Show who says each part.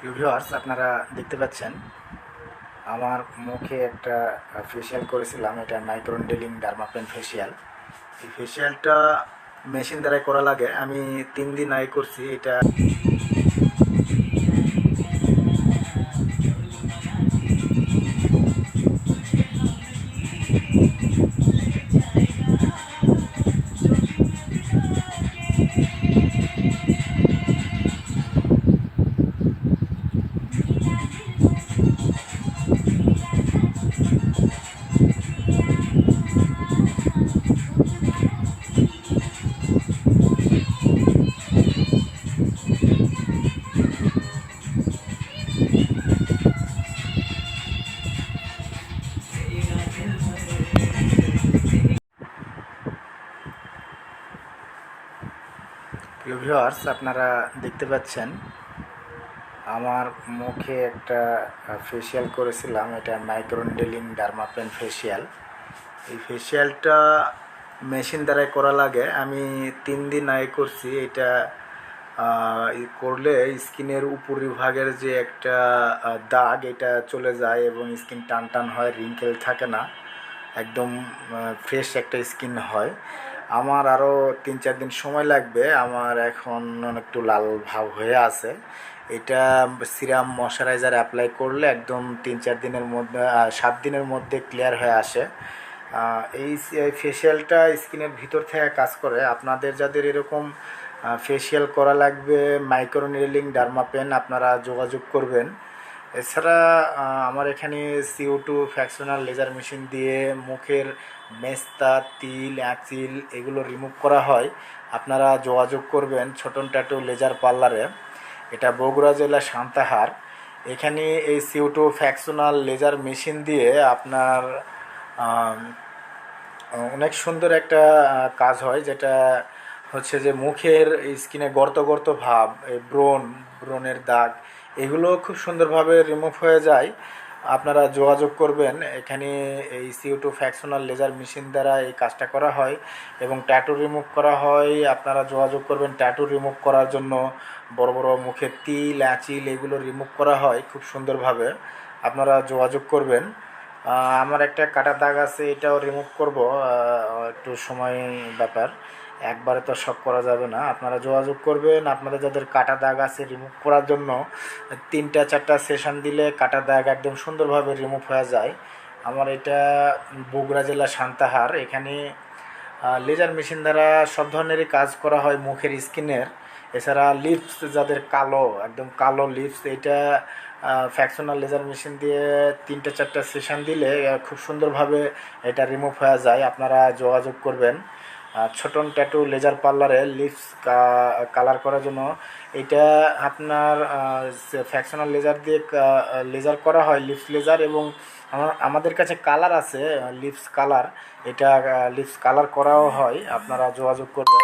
Speaker 1: Viewers, আপনারা দেখতে পাচ্ছেন আমার মুখে একটা ফেসিয়াল করেছিলাম। এটা মাইক্রোনেডলিং ডার্মাপেন ফেসিয়াল। এই ফেসিয়ালটা মেশিন দ্বারাই করা লাগে। আমি 3 দিন আগে করছি এটা। ভিউয়ার্স, আপনারা দেখতে পাচ্ছেন আমার মুখে একটা ফেসিয়াল করেছিলাম। এটা মাইক্রোনেডলিং ডার্মাপেন ফেসিয়াল। এই ফেসিয়ালটা মেশিন দ্বারাই করা লাগে। আমি 3 দিন আগে করছি এটা। করলে স্কিনের উপরিভাগের যে একটা দাগ, এটা চলে যায় এবং স্কিন টান টান হয়, রিঙ্কেল থাকে না, একদম ফ্রেশ একটা স্কিন হয়। আমার আরও 3-4 দিন সময় লাগবে। আমার এখন একটু লাল ভাব হয়ে আছে। এটা সিরাম ময়শ্চারাইজার অ্যাপ্লাই করলে একদম 3-4 দিনের মধ্যে 7 দিনের মধ্যে ক্লিয়ার হয়ে আসে। এই ফেসিয়ালটা স্কিনের ভিতর থেকে কাজ করে। আপনাদের যাদের এরকম ফেসিয়াল করা লাগবে মাইক্রোনেডলিং ডার্মাপেন, আপনারা যোগাযোগ করবেন। এছাড়া আমার এখানে CO2 ফ্র্যাকশনাল লেজার মেশিন দিয়ে মুখের মেস্তা, তিল, অ্যাচিল এগুলো রিমুভ করা হয়। আপনারা যোগাযোগ করবেন ছোটন ট্যাটু লেজার পার্লারে। এটা বগুড়া জেলা সান্তাহার। এখানে এই CO2 ফ্র্যাকশনাল লেজার মেশিন দিয়ে আপনার অনেক সুন্দর একটা কাজ হয়, যেটা হচ্ছে যে মুখের স্কিনে গর্ত গর্ত ভাব, এই ব্রণের দাগ, এগুলো খুব সুন্দরভাবে রিমুভ হয়ে যায়। আপনারা যোগাযোগ করবেন। এখানে এই CO2 ফ্র্যাকশনাল লেজার মেশিন দ্বারা এই কাজটা করা হয় এবং ট্যাটু রিমুভ করা হয়। আপনারা যোগাযোগ করবেন। ট্যাটু রিমুভ করার জন্য বড় বড় মুখের তিল, অ্যাচিল এগুলো রিমুভ করা হয় খুব সুন্দরভাবে। আপনারা যোগাযোগ করবেন। আমার একটা কাটা দাগ আছে, এটাও রিমুভ করব, একটু সময় ব্যাপার, একবারে তো সব করা যাবে না। আপনারা যোগাযোগ করবেন। আপনাদের যাদের কাটা দাগ আছে রিমুভ করার জন্য 3-4টা সেশন দিলে কাটা দাগ একদম সুন্দরভাবে রিমুভ হয়ে যায়। আমার এটা বগুড়া জেলা সান্তাহার। এখানে লেজার মেশিন দ্বারা সব ধরনেরই কাজ করা হয় মুখের স্কিনের। এছাড়া লিপস, যাদের কালো, একদম কালো লিপস, এটা ফ্র্যাকশনাল লেজার মেশিন দিয়ে 3-4টা সেশন দিলে খুব সুন্দরভাবে এটা রিমুভ হয়ে যায়। আপনারা যোগাযোগ করবেন ছোটন ট্যাটু লেজার পার্লারে লিপস কালার করার জন্য। এটা আপনার ফ্র্যাকশনাল লেজার দিয়ে লেজার করা হয়, লিপস লেজার, এবং আমাদের কাছে কালার আছে লিপস কালার। এটা লিপস কালার করাও হয়। আপনারা যোগাযোগ করবেন।